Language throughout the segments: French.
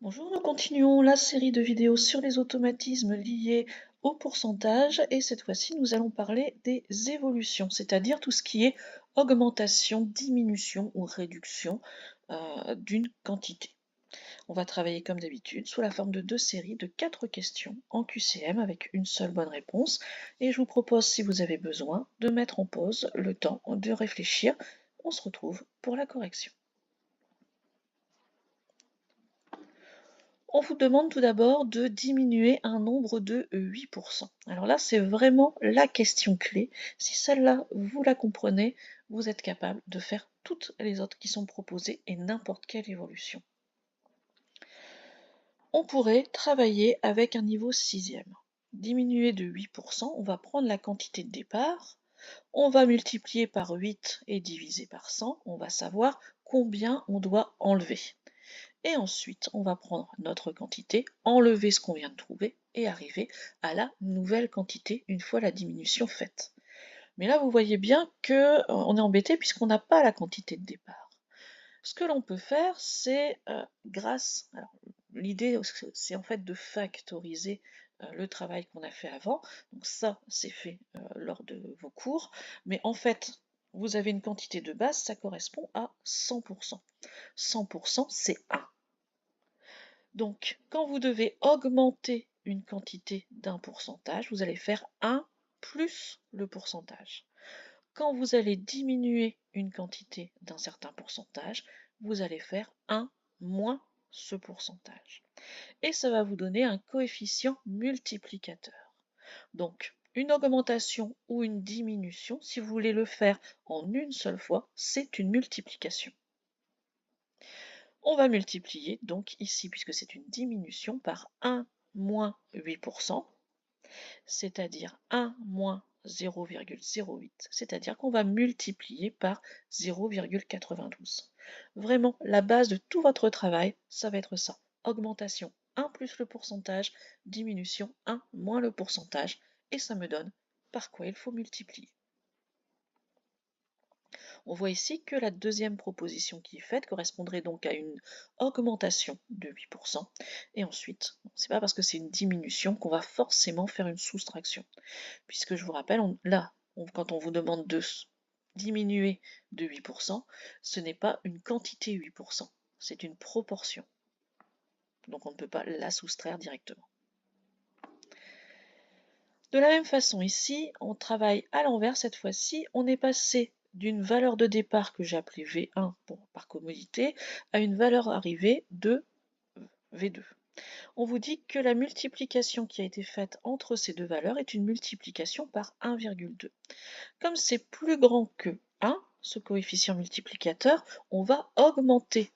Bonjour, nous continuons la série de vidéos sur les automatismes liés au pourcentage et cette fois-ci nous allons parler des évolutions, c'est-à-dire tout ce qui est augmentation, diminution ou réduction d'une quantité. On va travailler comme d'habitude sous la forme de deux séries de 4 questions en QCM avec une seule bonne réponse et je vous propose, si vous avez besoin, de mettre en pause le temps de réfléchir. On se retrouve pour la correction. On vous demande tout d'abord de diminuer un nombre de 8%. Alors là, c'est vraiment la question clé. Si celle-là, vous la comprenez, vous êtes capable de faire toutes les autres qui sont proposées et n'importe quelle évolution. On pourrait travailler avec un niveau sixième. Diminuer de 8%, on va prendre la quantité de départ, on va multiplier par 8 et diviser par 100, on va savoir combien on doit enlever. Et ensuite, on va prendre notre quantité, enlever ce qu'on vient de trouver et arriver à la nouvelle quantité une fois la diminution faite. Mais là, vous voyez bien qu'on est embêté puisqu'on n'a pas la quantité de départ. Ce que l'on peut faire, c'est l'idée, c'est en fait de factoriser le travail qu'on a fait avant. Donc ça, c'est fait lors de vos cours. Mais en fait, vous avez une quantité de base, ça correspond à 100%. 100%, c'est 1. Donc, quand vous devez augmenter une quantité d'un pourcentage, vous allez faire 1 plus le pourcentage. Quand vous allez diminuer une quantité d'un certain pourcentage, vous allez faire 1 moins ce pourcentage. Et ça va vous donner un coefficient multiplicateur. Donc, une augmentation ou une diminution, si vous voulez le faire en une seule fois, c'est une multiplication. On va multiplier donc ici, puisque c'est une diminution, par 1 moins 8%, c'est-à-dire 1 moins 0,08, c'est-à-dire qu'on va multiplier par 0,92. Vraiment, la base de tout votre travail, ça va être ça. Augmentation 1 plus le pourcentage, diminution 1 moins le pourcentage, et ça me donne par quoi il faut multiplier. On voit ici que la deuxième proposition qui est faite correspondrait donc à une augmentation de 8%. Et ensuite, c'est pas parce que c'est une diminution qu'on va forcément faire une soustraction. Puisque je vous rappelle, quand on vous demande de diminuer de 8%, ce n'est pas une quantité 8%, c'est une proportion. Donc on ne peut pas la soustraire directement. De la même façon ici, on travaille à l'envers cette fois-ci, on est passé d'une valeur de départ que j'ai appelée V1 par commodité à une valeur arrivée de V2. On vous dit que la multiplication qui a été faite entre ces deux valeurs est une multiplication par 1,2. Comme c'est plus grand que 1, ce coefficient multiplicateur, on va augmenter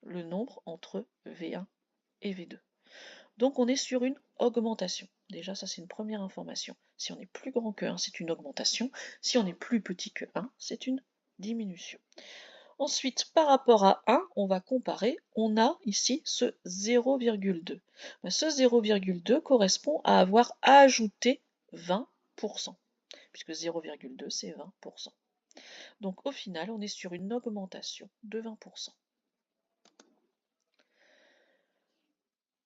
le nombre entre V1 et V2. Donc on est sur une augmentation. Déjà, ça c'est une première information. Si on est plus grand que 1, c'est une augmentation. Si on est plus petit que 1, c'est une diminution. Ensuite, par rapport à 1, on va comparer. On a ici ce 0,2. Ce 0,2 correspond à avoir ajouté 20%, puisque 0,2 c'est 20%. Donc au final, on est sur une augmentation de 20%.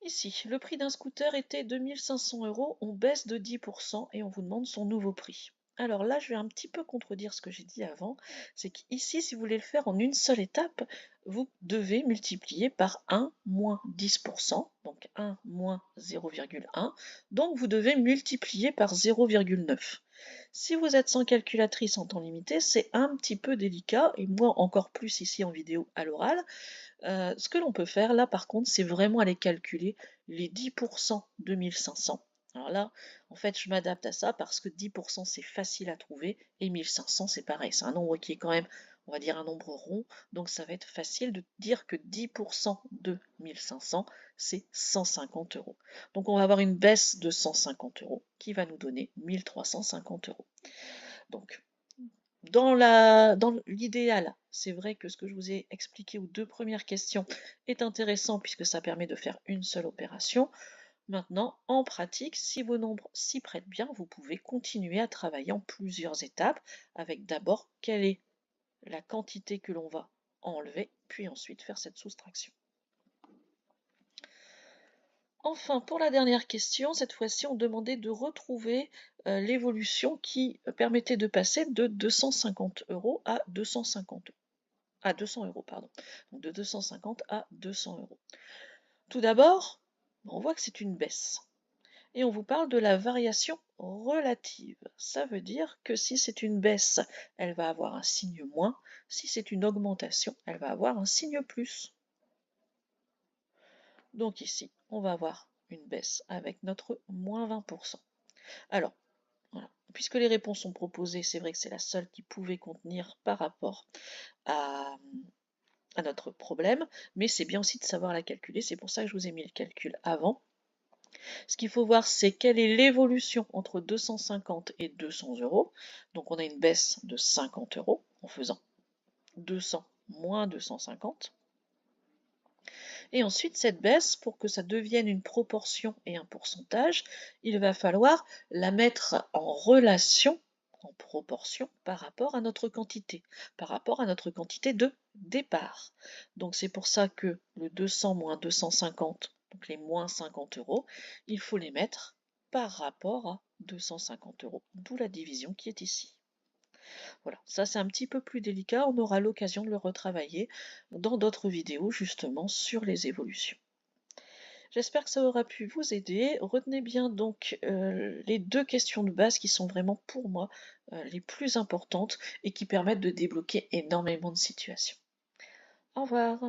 Ici, le prix d'un scooter était 2500 €, on baisse de 10% et on vous demande son nouveau prix. Alors là, je vais un petit peu contredire ce que j'ai dit avant, c'est qu'ici, si vous voulez le faire en une seule étape, vous devez multiplier par 1 moins 10%, donc 1 moins 0,1, donc vous devez multiplier par 0,9. Si vous êtes sans calculatrice en temps limité, c'est un petit peu délicat, et moi encore plus ici en vidéo à l'oral. Ce que l'on peut faire là par contre, c'est vraiment aller calculer les 10% de 1500. Alors là, en fait, je m'adapte à ça parce que 10% c'est facile à trouver et 1500 c'est pareil, c'est un nombre qui est quand même, on va dire, un nombre rond, donc ça va être facile de dire que 10% de 1500 c'est 150 €. Donc on va avoir une baisse de 150 € qui va nous donner 1350 €. Donc dans l'idéal, c'est vrai que ce que je vous ai expliqué aux deux premières questions est intéressant puisque ça permet de faire une seule opération. Maintenant, en pratique, si vos nombres s'y prêtent bien, vous pouvez continuer à travailler en plusieurs étapes avec d'abord quelle est la quantité que l'on va enlever, puis ensuite faire cette soustraction. Enfin, pour la dernière question, cette fois-ci, on demandait de retrouver l'évolution qui permettait de passer de 250 euros à 250 à 200 euros, pardon. Donc de 250 à 200 euros. Tout d'abord, on voit que c'est une baisse. Et on vous parle de la variation relative. Ça veut dire que si c'est une baisse, elle va avoir un signe moins. Si c'est une augmentation, elle va avoir un signe plus. Donc ici, on va avoir une baisse avec notre moins 20%. Alors, voilà. Puisque les réponses sont proposées, c'est vrai que c'est la seule qui pouvait contenir par rapport à, notre problème, mais c'est bien aussi de savoir la calculer, c'est pour ça que je vous ai mis le calcul avant. Ce qu'il faut voir, c'est quelle est l'évolution entre 250 et 200 euros. Donc on a une baisse de 50 euros en faisant 200 moins 250. Et ensuite, cette baisse, pour que ça devienne une proportion et un pourcentage, il va falloir la mettre en relation, en proportion, par rapport à notre quantité, par rapport à notre quantité de départ. Donc c'est pour ça que le 200 moins 250, donc les moins 50 euros, il faut les mettre par rapport à 250 euros, d'où la division qui est ici. Voilà, ça c'est un petit peu plus délicat, on aura l'occasion de le retravailler dans d'autres vidéos justement sur les évolutions. J'espère que ça aura pu vous aider. Retenez bien donc les deux questions de base qui sont vraiment pour moi les plus importantes et qui permettent de débloquer énormément de situations. Au revoir.